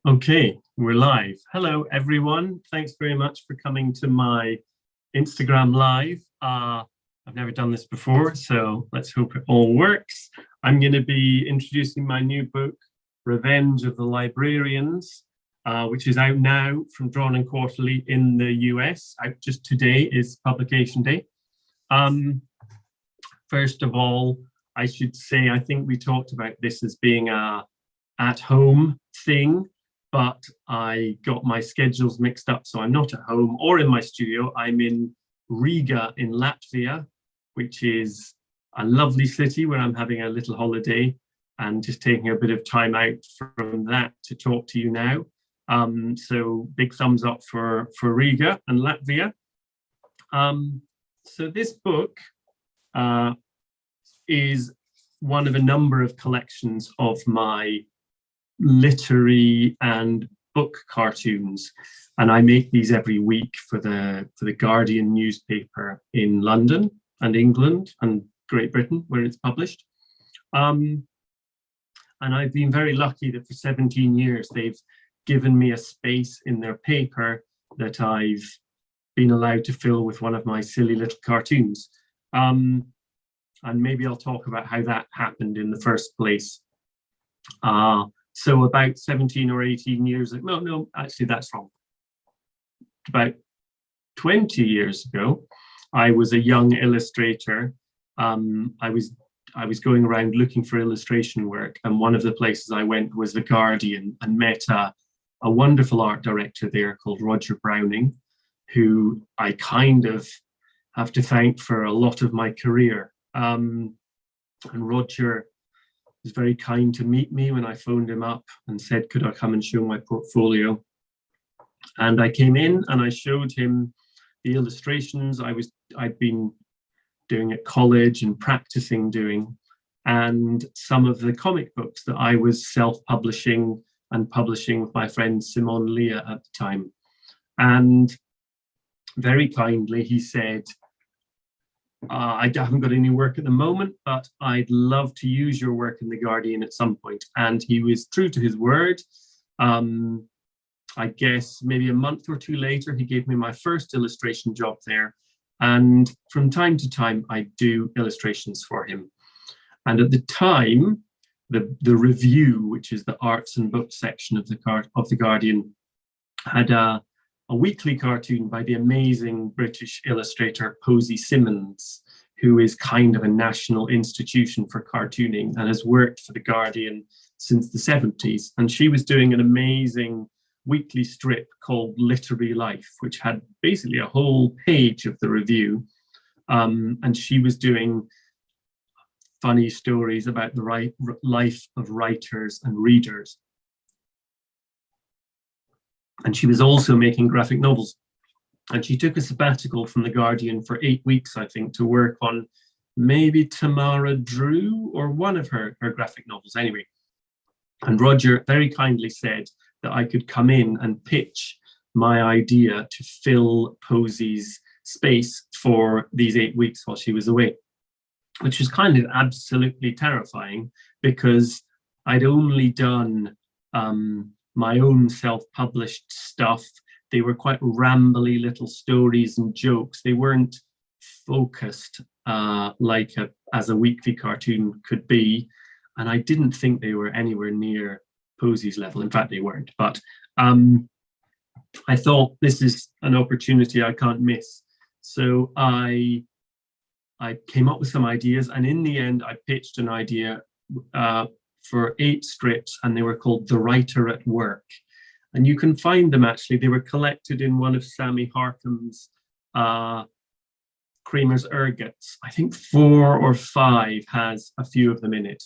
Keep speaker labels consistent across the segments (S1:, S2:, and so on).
S1: Okay, we're live. Hello, everyone. Thanks very much for coming to my Instagram live. I've never done this before, so let's hope it all works. I'm going to be introducing my new book, Revenge of the Librarians, which is out now from Drawn and Quarterly in the US. Out just today is publication day. First of all, I should say, I think we talked about this as being a at-home thing, but I got my schedules mixed up. So I'm not at home or in my studio. I'm in Riga in Latvia, which is a lovely city where I'm having a little holiday and just taking a bit of time out from that to talk to you now. So big thumbs up for Riga and Latvia. So this book is one of a number of collections of my literary and book cartoons, and I make these every week for the Guardian newspaper in London and England and Great Britain, where it's published. And I've been very lucky that for 17 years they've given me a space in their paper that I've been allowed to fill with one of my silly little cartoons. And maybe I'll talk about how that happened in the first place. So about 17 or 18 years ago, no, actually that's wrong. About 20 years ago, I was a young illustrator. I was going around looking for illustration work, and one of the places I went was the Guardian and met a wonderful art director there called Roger Browning, who I kind of have to thank for a lot of my career. And Roger was very kind to meet me when I phoned him up and said, could I come and show my portfolio? And I came in and I showed him the illustrations I'd been doing at college and practicing doing, and some of the comic books that I was self-publishing and publishing with my friend Simon Leah at the time. And very kindly, he said, I haven't got any work at the moment, but I'd love to use your work in The Guardian at some point. And he was true to his word. I guess maybe a month or two later, he gave me my first illustration job there. And from time to time, I do illustrations for him. And at the time, the review, which is the arts and books section of the Guardian, had a weekly cartoon by the amazing British illustrator Posy Simmonds, who is kind of a national institution for cartooning and has worked for The Guardian since the 70s. And she was doing an amazing weekly strip called Literary Life, which had basically a whole page of the review. And she was doing funny stories about the life of writers and readers. And she was also making graphic novels. And she took a sabbatical from The Guardian for 8 weeks, I think, to work on maybe Tamara Drew or one of her graphic novels anyway. And Roger very kindly said that I could come in and pitch my idea to fill Posy's space for these 8 weeks while she was away, which was kind of absolutely terrifying because I'd only done my own self-published stuff. They were quite rambly little stories and jokes. They weren't focused as a weekly cartoon could be. And I didn't think they were anywhere near Posy's level. In fact, they weren't. But I thought this is an opportunity I can't miss. So I came up with some ideas. And in the end, I pitched an idea for 8 strips, and they were called The Writer at Work. And you can find them, actually. They were collected in one of Sammy Harkham's Kramer's Ergots. I think 4 or 5 has a few of them in it.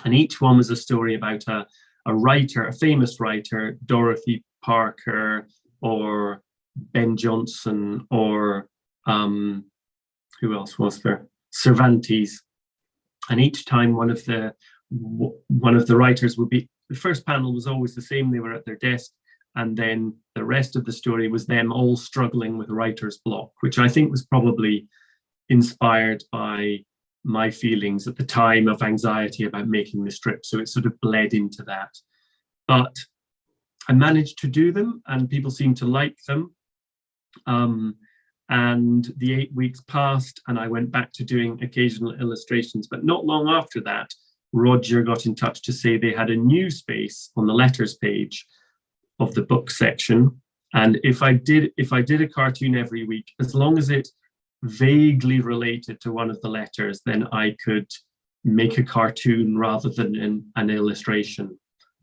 S1: And each one was a story about a writer, a famous writer, Dorothy Parker or Ben Jonson or who else was there? Cervantes. And each time one of the writers would be, the first panel was always the same. They were at their desk, and then the rest of the story was them all struggling with writer's block, which I think was probably inspired by my feelings at the time of anxiety about making the strip. So it sort of bled into that. But I managed to do them, and people seemed to like them. And the 8 weeks passed, and I went back to doing occasional illustrations. But not long after that, Roger got in touch to say they had a new space on the letters page of the book section. And if I did a cartoon every week, as long as it vaguely related to one of the letters, then I could make a cartoon rather than an illustration.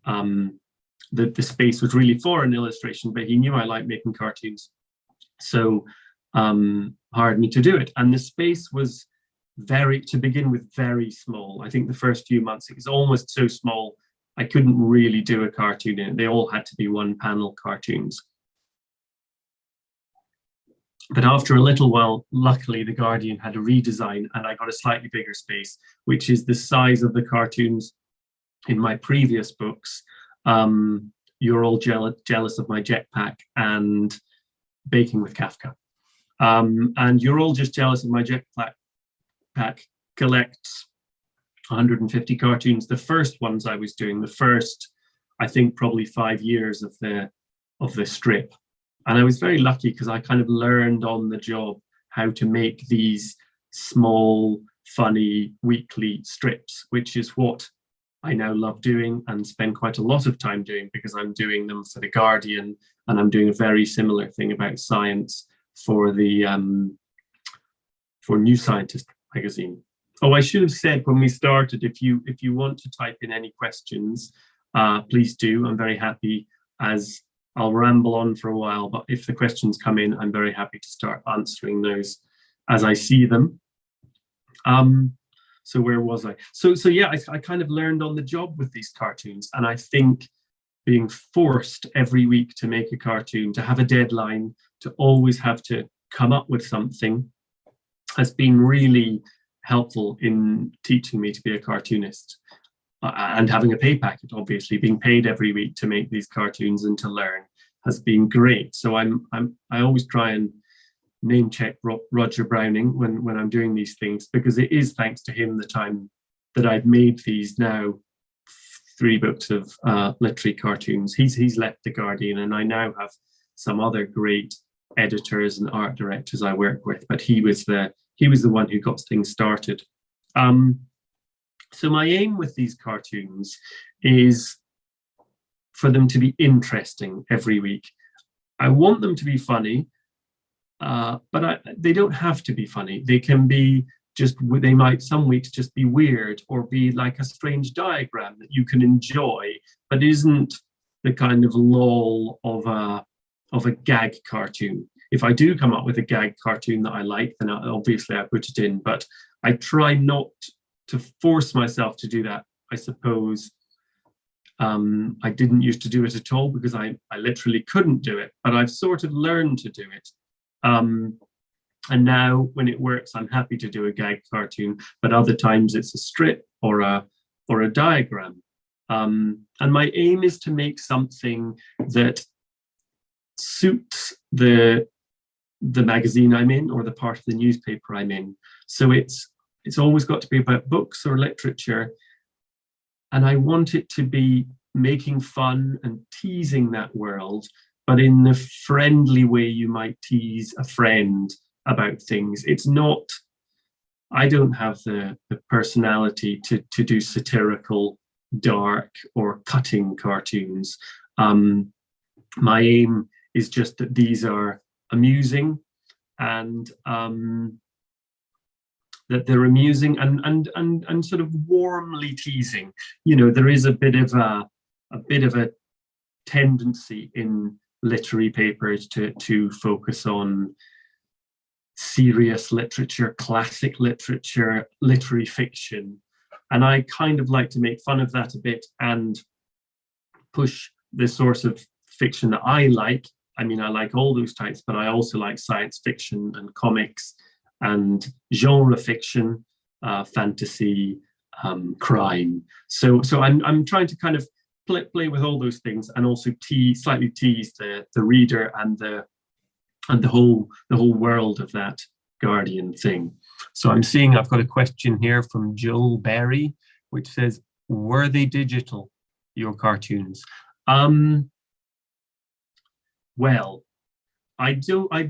S1: The space was really for an illustration, but he knew I liked making cartoons, so hired me to do it. And the space was to begin with, very small. I think the first few months it was almost so small I couldn't really do a cartoon in it. They all had to be one panel cartoons. But after a little while, luckily, The Guardian had a redesign, and I got a slightly bigger space, which is the size of the cartoons in my previous books. You're All Jealous of My Jetpack and Baking with Kafka. And You're All Just Jealous of My Jetpack collects 150 cartoons. The first ones I was doing, the first, I think, probably 5 years of the strip. And I was very lucky because I kind of learned on the job how to make these small, funny weekly strips, which is what I now love doing and spend quite a lot of time doing, because I'm doing them for The Guardian, and I'm doing a very similar thing about science for the for New Scientist magazine. Oh, I should have said when we started, if you want to type in any questions, please do. I'm very happy, as I'll ramble on for a while, but if the questions come in, I'm very happy to start answering those as I see them. So where was I? So yeah, I kind of learned on the job with these cartoons, and I think being forced every week to make a cartoon, to have a deadline, to always have to come up with something, has been really helpful in teaching me to be a cartoonist. And having a pay packet, obviously, being paid every week to make these cartoons and to learn has been great. So I always try and name check Roger Browning when I'm doing these things, because it is thanks to him the time that I've made these now 3 books of literary cartoons. He's left The Guardian, and I now have some other great editors and art directors I work with, but he was the one who got things started. So my aim with these cartoons is for them to be interesting every week. I want them to be funny, but they don't have to be funny. They can be they might some weeks just be weird, or be like a strange diagram that you can enjoy, but isn't the kind of lull of a gag cartoon. If I do come up with a gag cartoon that I like, then obviously I put it in, but I try not to force myself to do that, I suppose. I didn't used to do it at all because I literally couldn't do it, but I've sort of learned to do it. And now when it works, I'm happy to do a gag cartoon, but other times it's a strip or a diagram. And my aim is to make something that suits the magazine I'm in, or the part of the newspaper I'm in. So it's always got to be about books or literature, and I want it to be making fun and teasing that world, but in the friendly way you might tease a friend about things. It's not, I don't have the personality to do satirical, dark, or cutting cartoons. My aim is just that these are amusing, and that they're amusing and sort of warmly teasing. You know, there is a bit of a tendency in literary papers to focus on serious literature, classic literature, literary fiction, and I kind of like to make fun of that a bit and push the sort of fiction that I like. I mean, I like all those types, but I also like science fiction and comics and genre fiction, fantasy, crime. So I'm trying to kind of play with all those things, and also slightly tease the reader and the whole world of that Guardian thing. So I'm seeing I've got a question here from Joel Berry, which says, "Were they digital, your cartoons?" well, I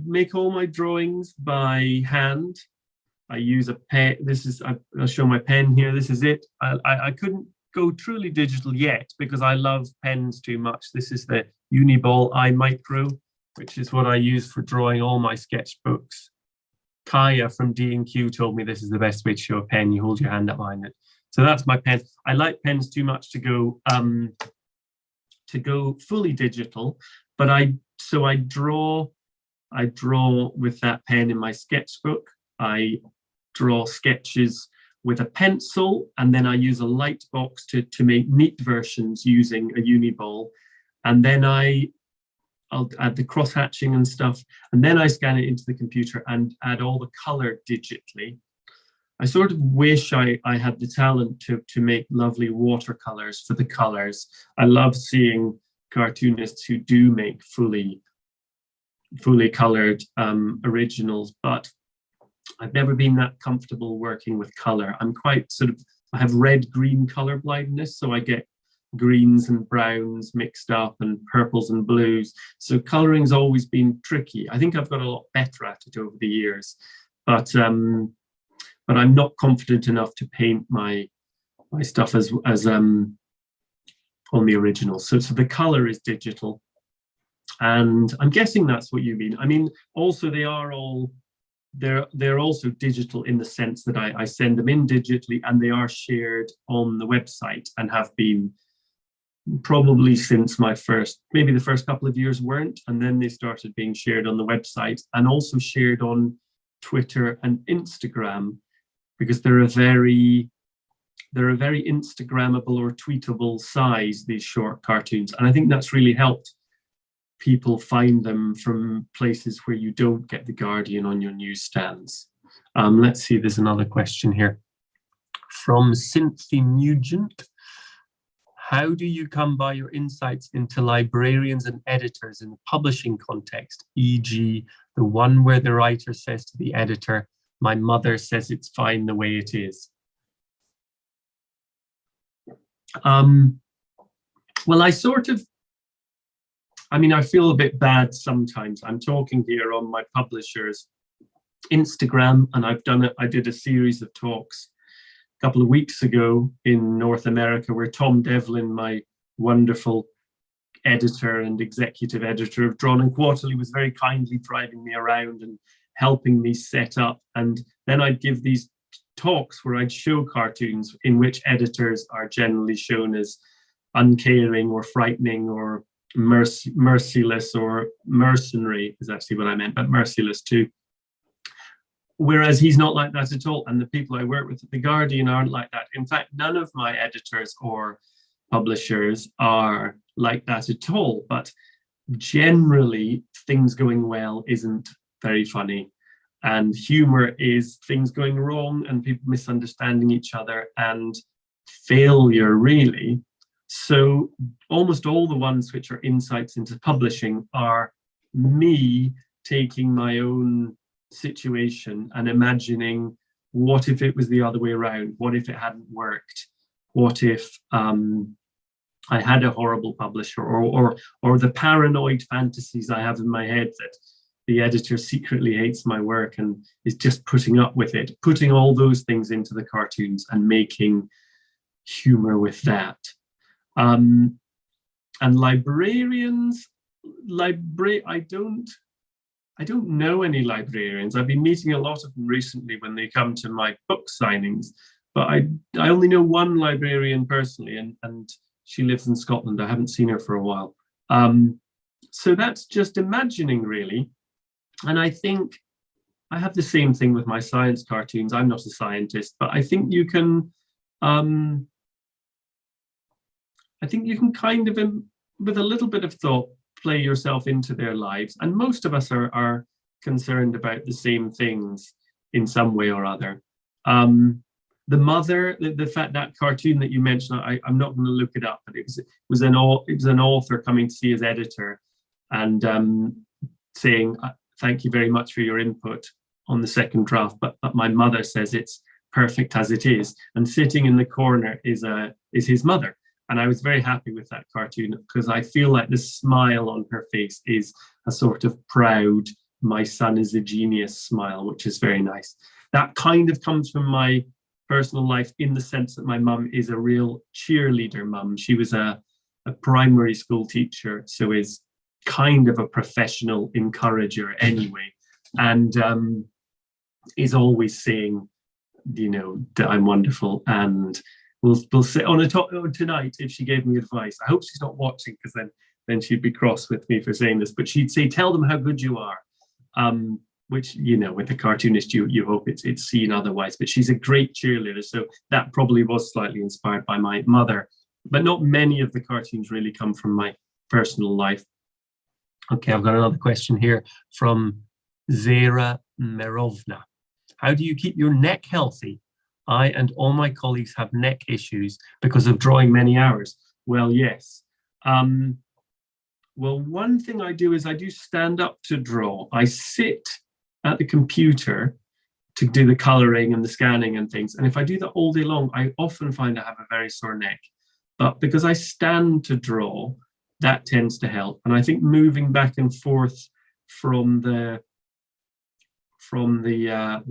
S1: make all my drawings by hand. I use a pen. I'll show my pen here. This is it. I couldn't go truly digital yet because I love pens too much. This is the Uniball iMicro, which is what I use for drawing all my sketchbooks. Kaya from D&Q told me this is the best way to show a pen. You hold your hand up behind it. So that's my pen. I like pens too much to go fully digital, but I draw with that pen in my sketchbook. I draw sketches with a pencil, and then I use a light box to make neat versions using a Uniball, and then I'll add the cross hatching and stuff, and then I scan it into the computer and add all the color digitally. I sort of wish I had the talent to make lovely watercolors for the colors. I love seeing cartoonists who do make fully colored originals, but I've never been that comfortable working with color. I'm quite I have red-green color blindness, so I get greens and browns mixed up and purples and blues. So coloring's always been tricky. I think I've got a lot better at it over the years, but I'm not confident enough to paint my stuff as on the original. So the color is digital, and I'm guessing that's what you mean. I mean, also they're also digital in the sense that I send them in digitally, and they are shared on the website and have been probably since maybe the first couple of years weren't, and then they started being shared on the website and also shared on Twitter and Instagram, because they're a very Instagrammable or tweetable size, these short cartoons, and I think that's really helped people find them from places where you don't get The Guardian on your newsstands. Let's see, there's another question here from Cynthia Nugent. How do you come by your insights into librarians and editors in the publishing context, e.g. the one where the writer says to the editor, "My mother says it's fine the way it is"? Well, I feel a bit bad sometimes. I'm talking here on my publisher's Instagram, and I did a series of talks a couple of weeks ago in North America where Tom Devlin, my wonderful editor and executive editor of Drawn and Quarterly, was very kindly driving me around and helping me set up. And then I'd give these talks where I'd show cartoons in which editors are generally shown as uncaring or frightening or merciless, or mercenary is actually what I meant, but merciless too. Whereas he's not like that at all, and the people I work with at The Guardian aren't like that. In fact, none of my editors or publishers are like that at all, but generally things going well isn't very funny, and humor is things going wrong and people misunderstanding each other and failure, really. So almost all the ones which are insights into publishing are me taking my own situation and imagining, what if it was the other way around? What if it hadn't worked? What if I had a horrible publisher, or the paranoid fantasies I have in my head that the editor secretly hates my work and is just putting up with it, putting all those things into the cartoons and making humor with that. And librarians, I don't know any librarians. I've been meeting a lot of them recently when they come to my book signings, but I only know one librarian personally, and she lives in Scotland. I haven't seen her for a while. So that's just imagining, really. And I think I have the same thing with my science cartoons. I'm not a scientist, but I think you can kind of, with a little bit of thought, play yourself into their lives. And most of us are concerned about the same things in some way or other. The mother, the fact, that cartoon that you mentioned, I'm not going to look it up, but it was an author coming to see his editor and saying, "Thank you very much for your input on the second draft, but my mother says it's perfect as it is." And sitting in the corner is his mother. And I was very happy with that cartoon because I feel like the smile on her face is a sort of proud, my son is a genius smile, which is very nice. That kind of comes from my personal life in the sense that my mum is a real cheerleader mum. She was a primary school teacher, so is kind of a professional encourager anyway, and is always saying, that I'm wonderful. And we'll sit on a top tonight. If she gave me advice, I hope she's not watching, because then she'd be cross with me for saying this, but she'd say, tell them how good you are, which, with the cartoonist, you hope it's seen otherwise. But she's a great cheerleader, so that probably was slightly inspired by my mother, but not many of the cartoons really come from my personal life. Okay, I've got another question here from Zera Merovna. How do you keep your neck healthy? I and all my colleagues have neck issues because of drawing many hours. Well, yes. Well, one thing I do is I do stand up to draw. I sit at the computer to do the coloring and the scanning and things. And if I do that all day long, I often find I have a very sore neck. But because I stand to draw, that tends to help. And I think moving back and forth from the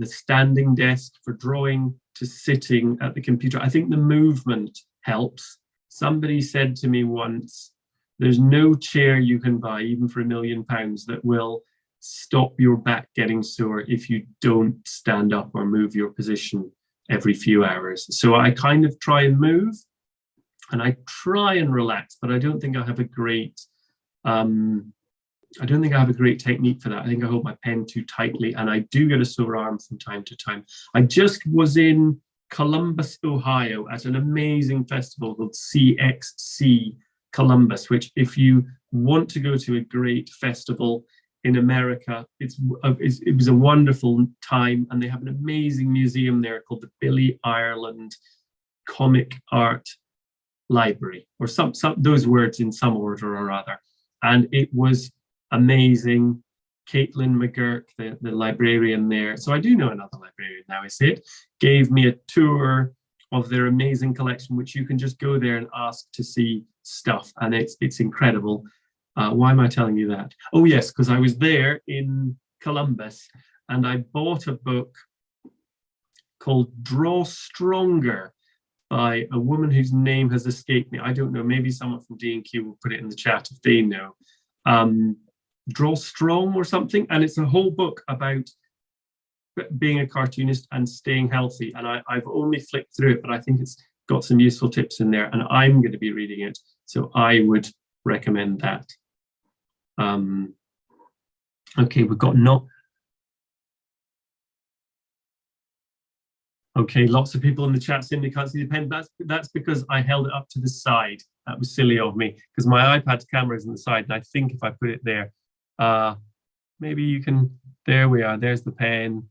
S1: standing desk for drawing to sitting at the computer, I think the movement helps. Somebody said to me once, there's no chair you can buy, even for £1 million, that will stop your back getting sore if you don't stand up or move your position every few hours. So I kind of try and move, and I try and relax, but I don't think I have a great technique for that. I think I hold my pen too tightly, and I do get a sore arm from time to time. I just was in Columbus, Ohio at an amazing festival called CXC Columbus, which, if you want to go to a great festival in America, it was a wonderful time, and they have an amazing museum there called the Billy Ireland Comic Art Library, or some those words in some order or other. And it was amazing. Caitlin McGurk, the librarian there, so I do know another librarian now, is it, gave me a tour of their amazing collection, which you can just go there and ask to see stuff, and it's incredible. Why am I telling you that? Oh yes, because I was there in Columbus and I bought a book called Draw Stronger by a woman whose name has escaped me. I don't know, maybe someone from D&Q will put it in the chat if they know. Draw Strong or something, and it's a whole book about being a cartoonist and staying healthy, and I've only flicked through it, but I think it's got some useful tips in there, and I'm going to be reading it, so I would recommend that. Okay, we've got okay, lots of people in the chat saying they can't see the pen. That's because I held it up to the side. That was silly of me, because my iPad's camera is on the side, and I think if I put it there, maybe you can, there we are, there's the pen,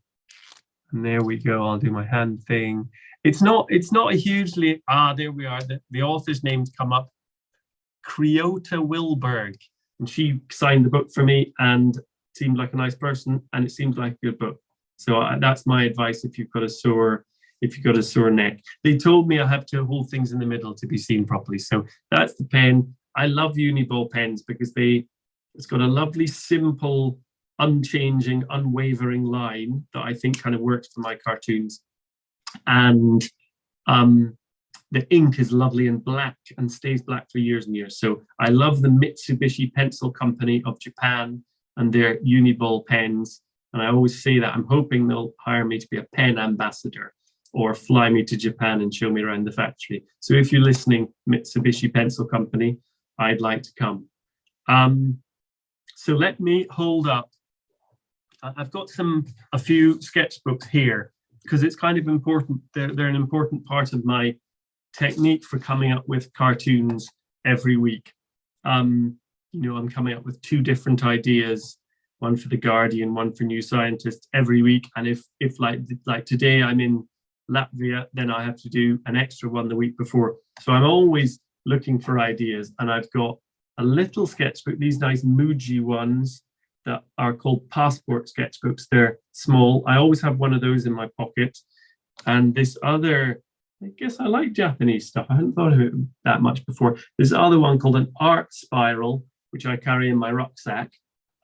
S1: and there we go. I'll do my hand thing. It's not a hugely, there we are, the author's names come up, Creota Wilberg, and she signed the book for me and seemed like a nice person, and it seems like a good book. So that's my advice if you've got a sore neck. They told me I have to hold things in the middle to be seen properly. So that's the pen. I love Uniball pens because it's got a lovely, simple, unchanging, unwavering line that I think kind of works for my cartoons. And the ink is lovely and black and stays black for years and years. So I love the Mitsubishi Pencil Company of Japan and their Uniball pens. And I always say that I'm hoping they'll hire me to be a pen ambassador or fly me to Japan and show me around the factory. So if you're listening, Mitsubishi Pencil Company, I'd like to come. So let me hold up. I've got a few sketchbooks here because it's kind of important. They're an important part of my technique for coming up with cartoons every week. I'm coming up with 2 different ideas, one for The Guardian, one for New Scientist every week. And if like today I'm in Latvia, then I have to do an extra one the week before. So I'm always looking for ideas, and I've got a little sketchbook, these nice Muji ones that are called passport sketchbooks. They're small. I always have one of those in my pocket. And this other, I guess I like Japanese stuff. I hadn't thought of it that much before. This other one called an art spiral, which I carry in my rucksack.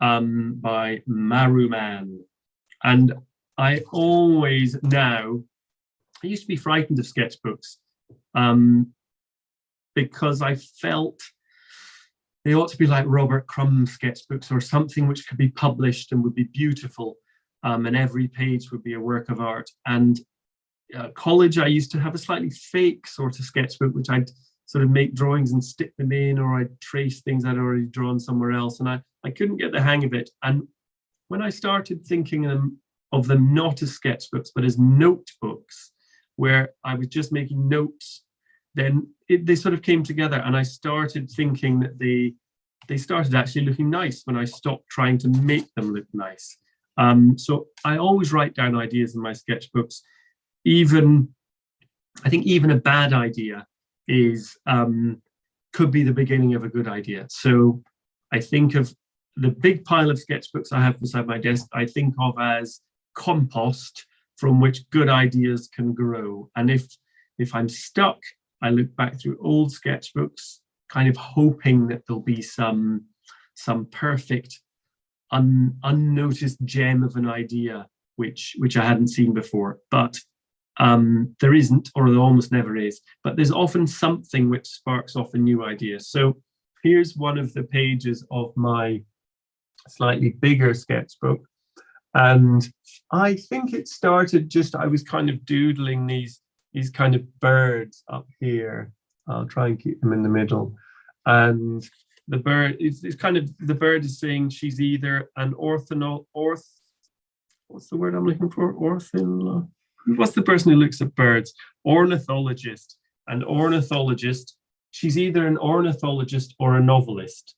S1: by Maruman. And I always now, I used to be frightened of sketchbooks because I felt they ought to be like Robert Crumb sketchbooks or something which could be published and would be beautiful, and every page would be a work of art. And college, I used to have a slightly fake sort of sketchbook, which I'd sort of make drawings and stick them in, or I'd trace things I'd already drawn somewhere else. And I couldn't get the hang of it. And when I started thinking of them not as sketchbooks, but as notebooks, where I was just making notes, then they sort of came together, and I started thinking that they started actually looking nice when I stopped trying to make them look nice. So I always write down ideas in my sketchbooks. I think even a bad idea could be the beginning of a good idea. So I think of the big pile of sketchbooks I have beside my desk, I think of as compost from which good ideas can grow. And if I'm stuck, I look back through old sketchbooks, kind of hoping that there'll be some perfect, unnoticed gem of an idea which I hadn't seen before. But there isn't, or there almost never is. But there's often something which sparks off a new idea. So here's one of the pages of my slightly bigger sketchbook. And I think it started I was kind of doodling these kind of birds up here. I'll try and keep them in the middle. And the bird the bird is saying she's either an what's the word I'm looking for? What's the person who looks at birds? Ornithologist. And ornithologist, she's either an ornithologist or a novelist.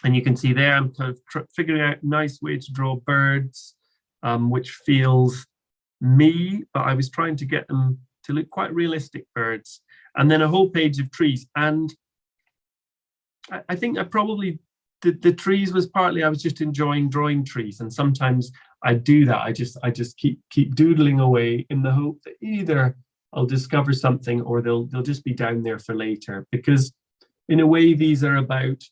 S1: And you can see there, I'm kind of figuring out a nice way to draw birds, which feels me, but I was trying to get them to look quite realistic birds. And then a whole page of trees. And I think the trees was partly I was just enjoying drawing trees. And sometimes I do that. I just keep doodling away in the hope that either I'll discover something or they'll just be down there for later. Because in a way, these are about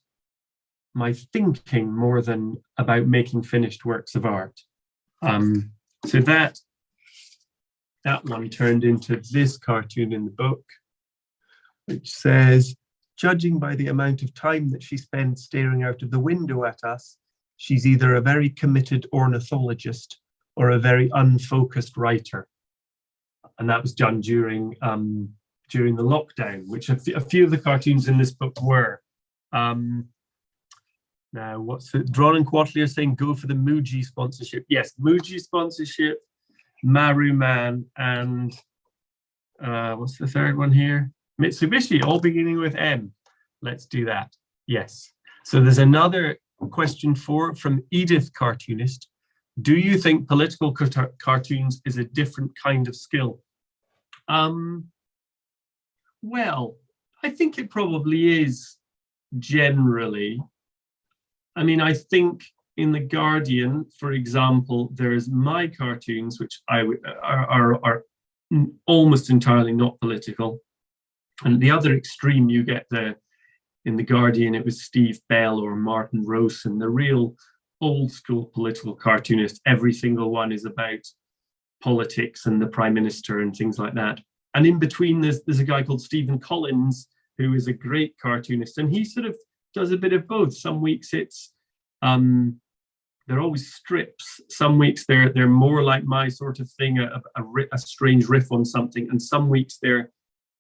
S1: my thinking more than about making finished works of art. So that one turned into this cartoon in the book, which says, judging by the amount of time that she spends staring out of the window at us, she's either a very committed ornithologist or a very unfocused writer. And that was done during the lockdown, which a few of the cartoons in this book were. Now, what's the Drawn and Quarterly are saying? Go for the Muji sponsorship. Yes, Muji sponsorship, Maruman, and what's the third one here? Mitsubishi, all beginning with M. Let's do that. Yes. So there's another question from Edith Cartoonist. Do you think political cartoons is a different kind of skill? Well, I think it probably is generally. I mean, I think in The Guardian, for example, there's my cartoons, which are almost entirely not political. And the other extreme, you get in The Guardian, it was Steve Bell or Martin Rosen, the real old school political cartoonists. Every single one is about politics and the Prime Minister and things like that. And in between, there's a guy called Stephen Collins, who is a great cartoonist. And he sort of does a bit of both. Some weeks it's they're always strips. Some weeks they're more like my sort of thing, a strange riff on something, and some weeks they're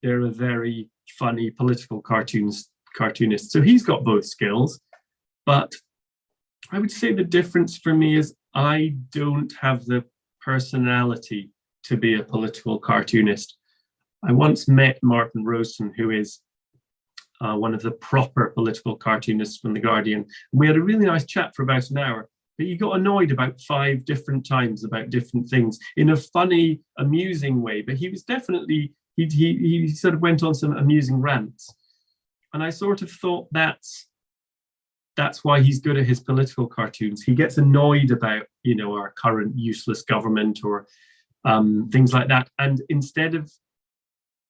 S1: a very funny political cartoonist. So he's got both skills, but I would say the difference for me is I don't have the personality to be a political cartoonist. I once met Martin Rosen, who is one of the proper political cartoonists from The Guardian. We had a really nice chat for about an hour, but he got annoyed about 5 different times about different things in a funny, amusing way. But he was definitely, he sort of went on some amusing rants. And I sort of thought that's why he's good at his political cartoons. He gets annoyed about, our current useless government or things like that. And instead of,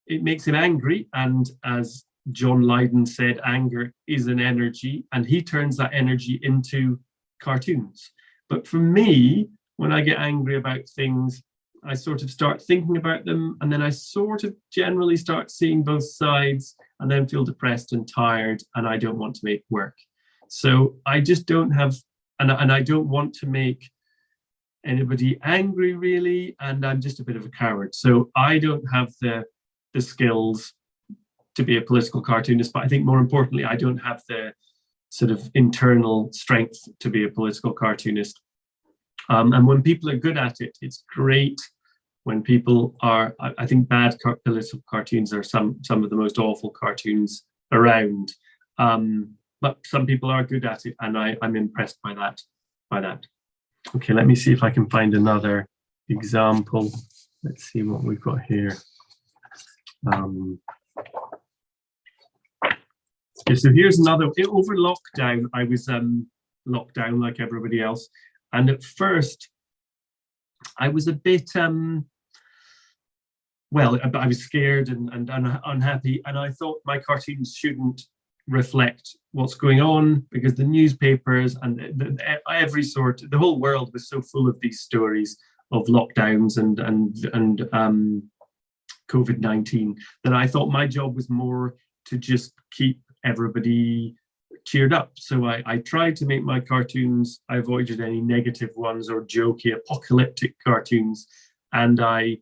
S1: it makes him angry. And as John Lydon said anger is an energy, and he turns that energy into cartoons. But for me, when I get angry about things, I sort of start thinking about them, and then I sort of generally start seeing both sides, and then feel depressed and tired, and I don't want to make work. So I just don't have, and I don't want to make anybody angry really, and I'm just a bit of a coward. So I don't have the skills to be a political cartoonist, but I think more importantly, I don't have the sort of internal strength to be a political cartoonist. And when people are good at it, it's great. When people are, I think bad political cartoons are some of the most awful cartoons around. But some people are good at it, and I'm impressed by that. Okay, let me see if I can find another example. Let's see what we've got here. Okay, so here's another. Over lockdown, I was locked down like everybody else, and at first, I was a bit well, I was scared and unhappy, and I thought my cartoons shouldn't reflect what's going on, because the newspapers and the whole world was so full of these stories of lockdowns and COVID-19 that I thought my job was more to just keep everybody cheered up. So I tried to make my cartoons, I avoided any negative ones or jokey apocalyptic cartoons, and I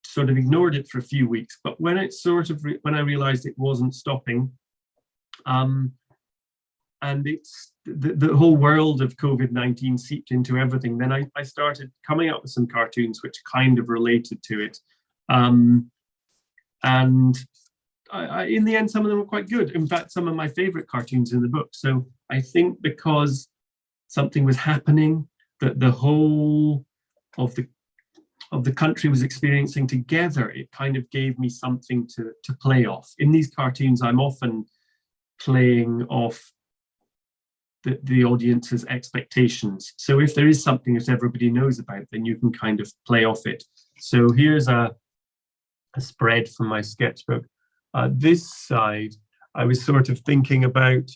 S1: sort of ignored it for a few weeks. But when it when I realized it wasn't stopping, and it's the whole world of COVID-19 seeped into everything, then I started coming up with some cartoons which kind of related to it. And in the end, some of them were quite good. In fact, some of my favorite cartoons in the book. So I think because something was happening that the whole of the country was experiencing together, it kind of gave me something to play off. In these cartoons, I'm often playing off the audience's expectations. So if there is something that everybody knows about, then you can kind of play off it. So here's a spread from my sketchbook. This side, I was sort of thinking about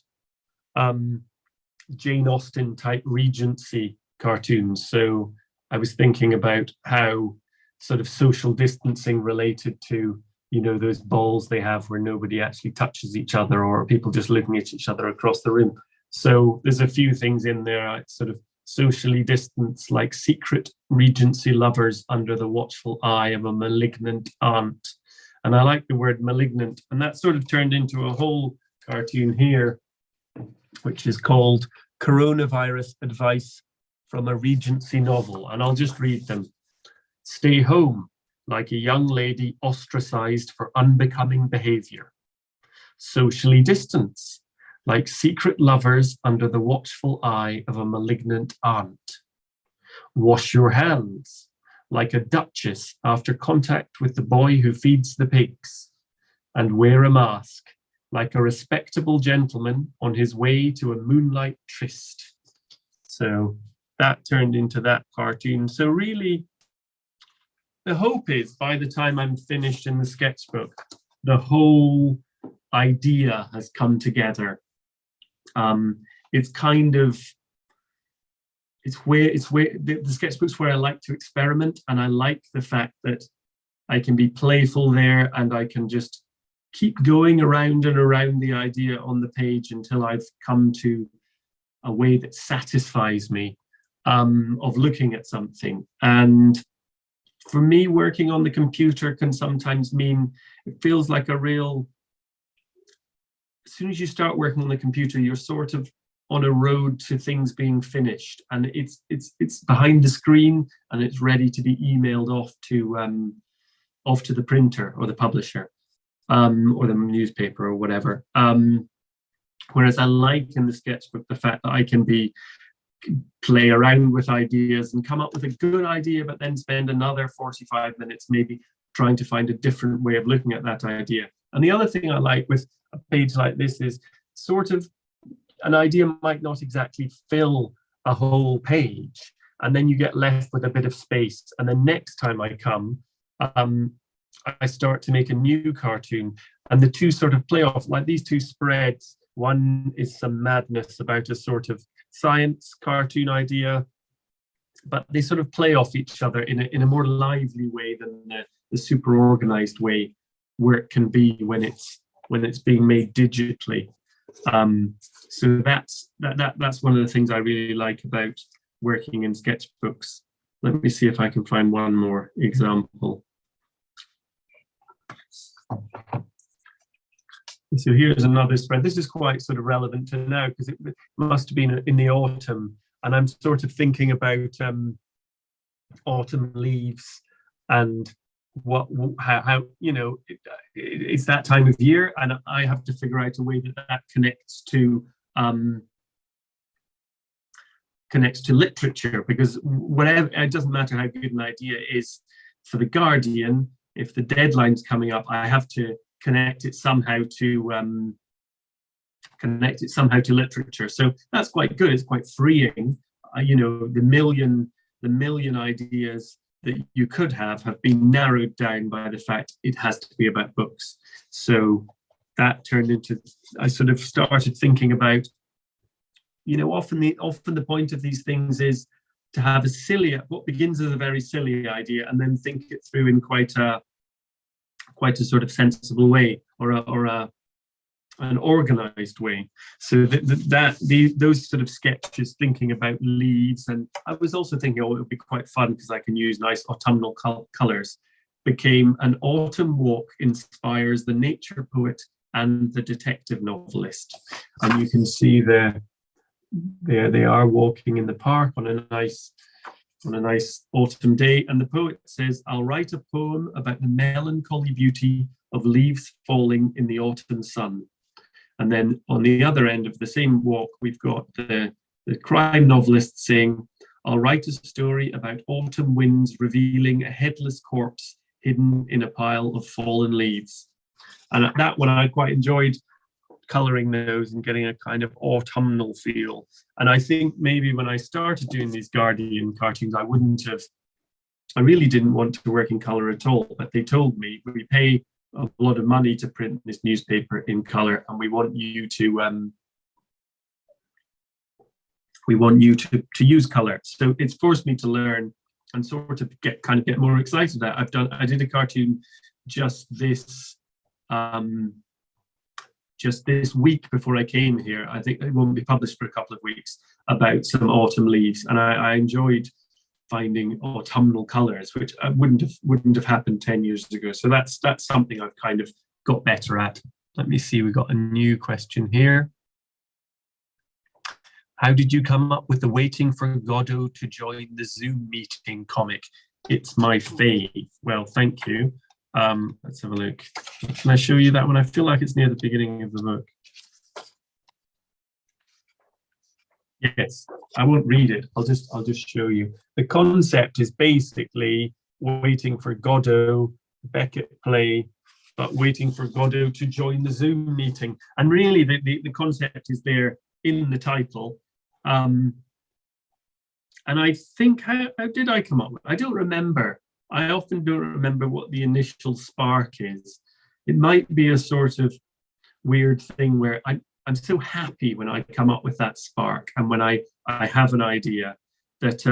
S1: Jane Austen type Regency cartoons. So I was thinking about how sort of social distancing related to, you know, those balls they have where nobody actually touches each other, or people just looking at each other across the room. So there's a few things in there, sort of socially distanced, like secret Regency lovers under the watchful eye of a malignant aunt. And I like the word malignant, and that sort of turned into a whole cartoon here, which is called Coronavirus Advice from a Regency Novel. And I'll just read them. Stay home, like a young lady ostracized for unbecoming behavior. Socially distance, like secret lovers under the watchful eye of a malignant aunt. Wash your hands, like a duchess after contact with the boy who feeds the pigs. And wear a mask, like a respectable gentleman on his way to a moonlight tryst. So that turned into that cartoon. So really, the hope is by the time I'm finished in the sketchbook, the whole idea has come together. It's kind of, it's where the sketchbook's where I like to experiment, and I like the fact that I can be playful there, and I can just keep going around and around the idea on the page until I've come to a way that satisfies me of looking at something. And for me, working on the computer can sometimes mean it feels like a real, as soon as you start working on the computer, you're sort of on a road to things being finished, and it's behind the screen and it's ready to be emailed off to the printer or the publisher or the newspaper or whatever. Whereas I like in the sketchbook the fact that I can play around with ideas and come up with a good idea, but then spend another 45 minutes maybe trying to find a different way of looking at that idea. And the other thing I like with a page like this is sort of an idea might not exactly fill a whole page, and then you get left with a bit of space. And then next time I come, I start to make a new cartoon, and the two sort of play off, like these two spreads. One is some madness about a sort of science cartoon idea, but they sort of play off each other in a more lively way than the super organized way where it can be when it's being made digitally. So that's one of the things I really like about working in sketchbooks. Let me see if I can find one more example. So here's another spread. This is quite sort of relevant to now because it must have been in the autumn, and I'm sort of thinking about autumn leaves and how it's that time of year, and I have to figure out a way that connects to literature, because whatever, it doesn't matter how good an idea is for the Guardian, if the deadline's coming up, I have to connect it somehow to literature. So that's quite good. It's quite freeing. The million ideas that you could have been narrowed down by the fact it has to be about books. So that turned into, I sort of started thinking about, often the point of these things is to have what begins as a very silly idea and then think it through in quite a sort of sensible way, or an organized way. So those sort of sketches, thinking about leaves, and I was also thinking, it would be quite fun because I can use nice autumnal colors, became an autumn walk inspires the nature poet and the detective novelist. And you can see there they are walking in the park on a nice autumn day, and the poet says, "I'll write a poem about the melancholy beauty of leaves falling in the autumn sun." And then on the other end of the same walk, we've got the crime novelist saying, "I'll write a story about autumn winds revealing a headless corpse hidden in a pile of fallen leaves." And at that one, I quite enjoyed coloring those and getting a kind of autumnal feel. And I think maybe when I started doing these Guardian cartoons, I really didn't want to work in color at all, but they told me, "We pay a lot of money to print this newspaper in color, and we want you to use color." So it's forced me to learn and sort of get more excited. I did a cartoon just this week before I came here. I think it won't be published for a couple of weeks, about some autumn leaves, and I enjoyed finding autumnal colors, which wouldn't have happened 10 years ago. So that's something I've kind of got better at. Let me see, we got a new question here. How did you come up with the Waiting for Godot to Join the Zoom Meeting comic? It's my fave. Well, thank you. Let's have a look. Can I show you that one? I feel like it's near the beginning of the book. Yes, I won't read it. I'll just show you. The concept is basically waiting for Godot, Beckett play, but waiting for Godot to join the Zoom meeting. And really, the concept is there in the title. And I think, how did I come up with it? I don't remember. I often don't remember what the initial spark is. It might be a sort of weird thing where I'm so happy when I come up with that spark, and when I have an idea that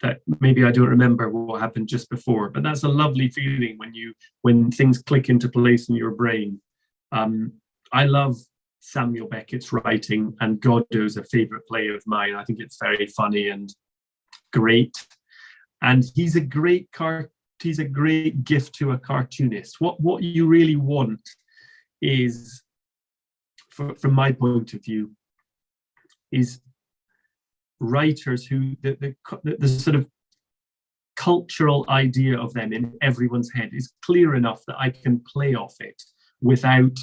S1: that maybe I don't remember what happened just before. But that's a lovely feeling when things click into place in your brain. I love Samuel Beckett's writing, and Godot's a favorite play of mine. I think it's very funny and great. And he's a great gift to a cartoonist. What you really want is, from my point of view, is writers who the sort of cultural idea of them in everyone's head is clear enough that I can play off it without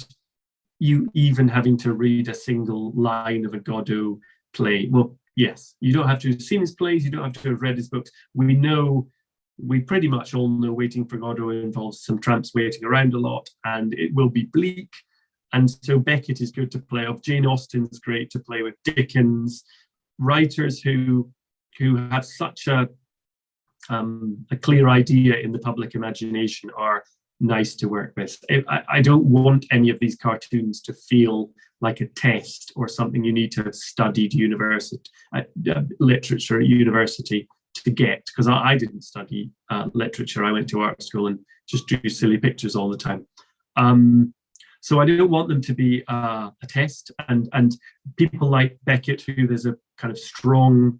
S1: you even having to read a single line of a Godot play. Well, yes, you don't have to have seen his plays, you don't have to have read his books. We pretty much all know Waiting for Godot involves some tramps waiting around a lot, and it will be bleak. And so Beckett is good to play off. Jane Austen's great to play with. Dickens, writers who have such a a clear idea in the public imagination are nice to work with. I don't want any of these cartoons to feel like a test or something you need to have studied literature at university to get, because I didn't study literature. I went to art school and just drew silly pictures all the time. So I don't want them to be a test. And people like Beckett, who there's a kind of strong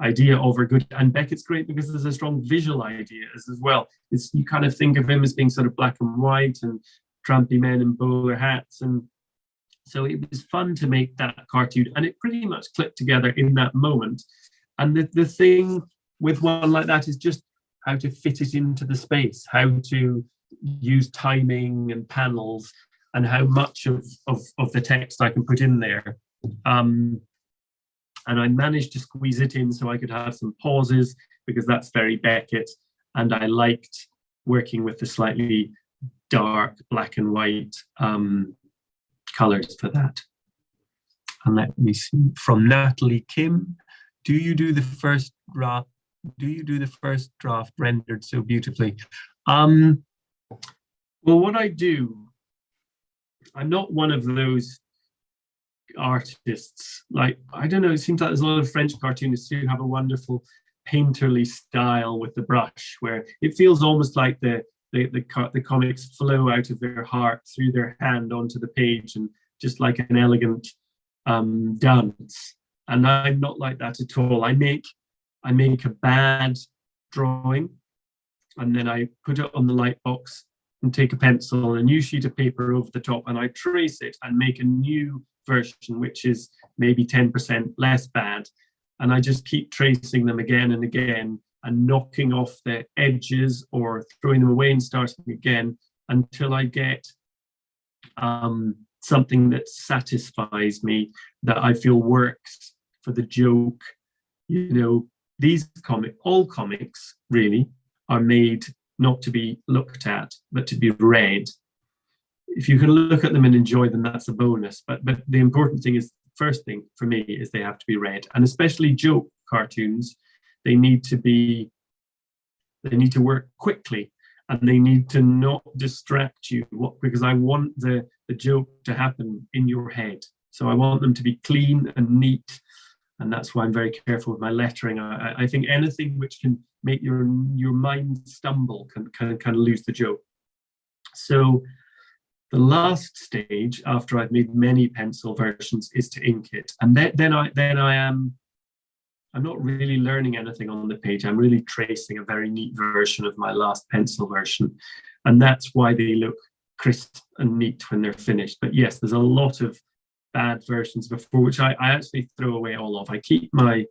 S1: idea of, are good. And Beckett's great because there's a strong visual idea as well. You kind of think of him as being sort of black and white and trampy men in bowler hats. And so it was fun to make that cartoon, and it pretty much clicked together in that moment. And the thing with one like that is just how to fit it into the space, how to use timing and panels, and how much of the text I can put in there. And I managed to squeeze it in so I could have some pauses, because that's very Beckett. And I liked working with the slightly dark black and white colors for that. And let me see, from Natalie Kim, do you do the first draft? Do you do the first draft rendered so beautifully? Well, what I do, I'm not one of those artists, like, I don't know, it seems like there's a lot of French cartoonists who have a wonderful painterly style with the brush, where it feels almost like the comics flow out of their heart through their hand onto the page, and just like an elegant dance. And I'm not like that at all. I make a bad drawing, and then I put it on the light box and take a pencil and a new sheet of paper over the top, and I trace it and make a new version, which is maybe 10% less bad. And I just keep tracing them again and again, and knocking off the edges or throwing them away and starting again, until I get something that satisfies me, that I feel works for the joke. You know, all comics really are made not to be looked at, but to be read. If you can look at them and enjoy them, that's a bonus. But the important thing is, first thing for me, is they have to be read. And especially joke cartoons, they need to work quickly, and they need to not distract you, because I want the joke to happen in your head. So I want them to be clean and neat. And that's why I'm very careful with my lettering. I think anything which can make your mind stumble can lose the joke. So the last stage, after I've made many pencil versions, is to ink it. And then I'm not really learning anything on the page. I'm really tracing a very neat version of my last pencil version. And that's why they look crisp and neat when they're finished. But yes, there's a lot of bad versions before, which I actually throw away all of. I keep my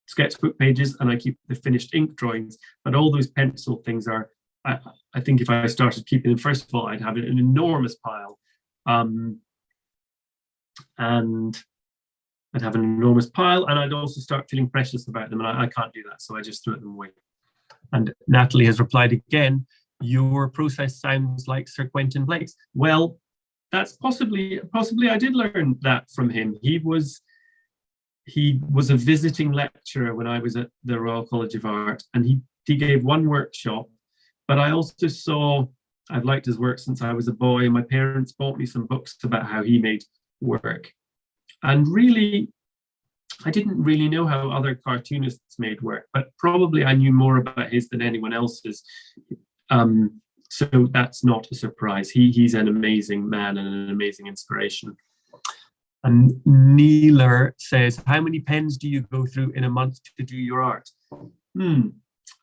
S1: sketchbook pages, and I keep the finished ink drawings, but all those pencil things are, I think if I started keeping them, first of all, I'd have an enormous pile, and I'd have an enormous pile, and I'd also start feeling precious about them, and I can't do that, so I just throw them away. And Natalie has replied again, your process sounds like Sir Quentin Blake's. Well, that's possibly I did learn that from him. He was a visiting lecturer when I was at the Royal College of Art, and he gave one workshop. But I also I've liked his work since I was a boy, and my parents bought me some books about how he made work. And really, I didn't really know how other cartoonists made work, but probably I knew more about his than anyone else's. So that's not a surprise. He's an amazing man and an amazing inspiration. And Neeler says, how many pens do you go through in a month to do your art?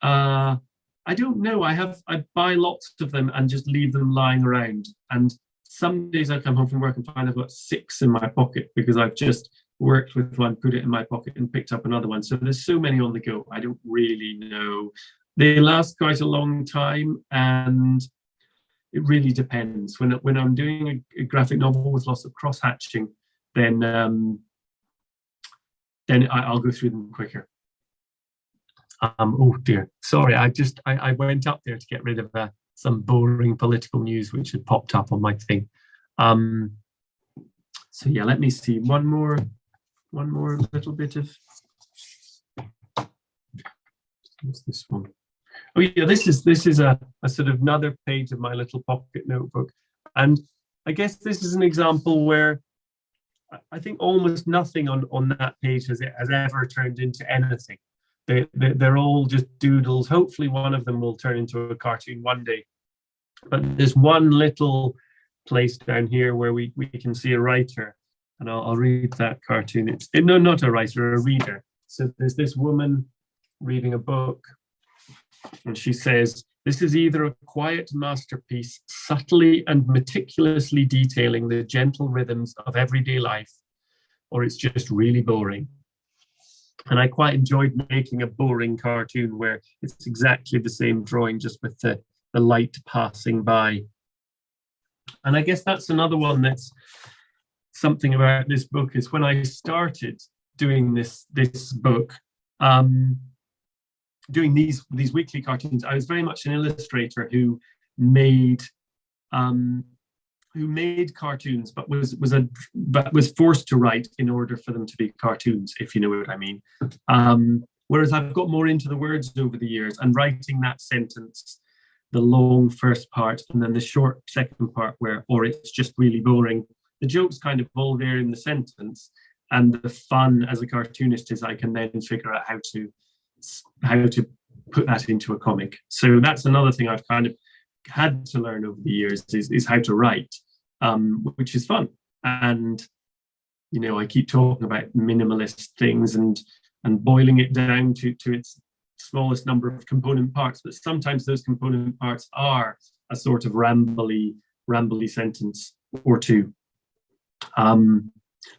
S1: I don't know. I buy lots of them and just leave them lying around. And some days I come home from work and find I've got 6 in my pocket, because I've just worked with one, put it in my pocket, and picked up another one. So there's so many on the go. I don't really know. They last quite a long time, and it really depends. When I'm doing a graphic novel with lots of cross-hatching, then I'll go through them quicker. Oh dear, sorry, I went up there to get rid of some boring political news which had popped up on my thing. So yeah, let me see, one more little bit of What's this one? Oh yeah, this is a sort of another page of my little pocket notebook, and I guess this is an example where I think almost nothing on that page has ever turned into anything. They're all just doodles. Hopefully, one of them will turn into a cartoon one day. But there's one little place down here where we can see a writer, and I'll read that cartoon. No, not a writer, a reader. So there's this woman reading a book, and she says, "This is either a quiet masterpiece, subtly and meticulously detailing the gentle rhythms of everyday life, or it's just really boring." And I quite enjoyed making a boring cartoon where it's exactly the same drawing, just with the light passing by. And I guess that's another one that's something about this book, is when I started doing this book, doing these weekly cartoons, I was very much an illustrator who made cartoons, but was forced to write in order for them to be cartoons, if you know what I mean. Whereas I've got more into the words over the years, and writing that sentence, the long first part and then the short second part where, or it's just really boring. The joke's kind of all there in the sentence, and the fun as a cartoonist is I can then figure out how to put that into a comic. So that's another thing I've kind of had to learn over the years is how to write, which is fun. And you know, I keep talking about minimalist things and boiling it down to its smallest number of component parts, but sometimes those component parts are a sort of rambly sentence or two.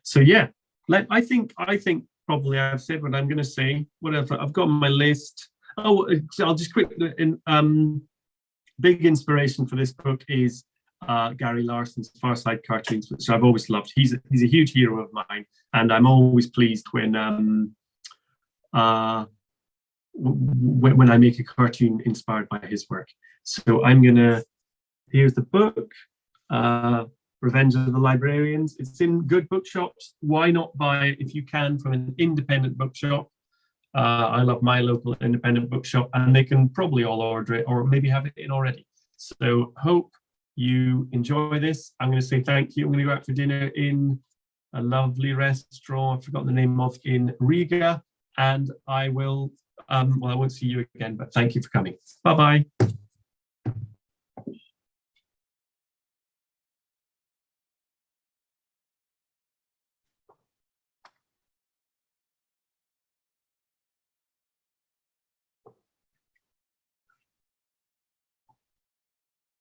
S1: So yeah, I think probably I've said what I'm going to say. Whatever, I've got on my list. Oh, I'll just quickly. Big inspiration for this book is Gary Larson's Far Side cartoons, which I've always loved. He's a huge hero of mine, and I'm always pleased when I make a cartoon inspired by his work. So here's the book, Revenge of the Librarians. It's in good bookshops. Why not buy it if you can from an independent bookshop? I love my local independent bookshop, and they can probably all order it or maybe have it in already. So hope you enjoy this. I'm going to say thank you. I'm going to go out for dinner in a lovely restaurant I've forgotten the name of in Riga, and I will I won't see you again, but thank you for coming. Bye-bye.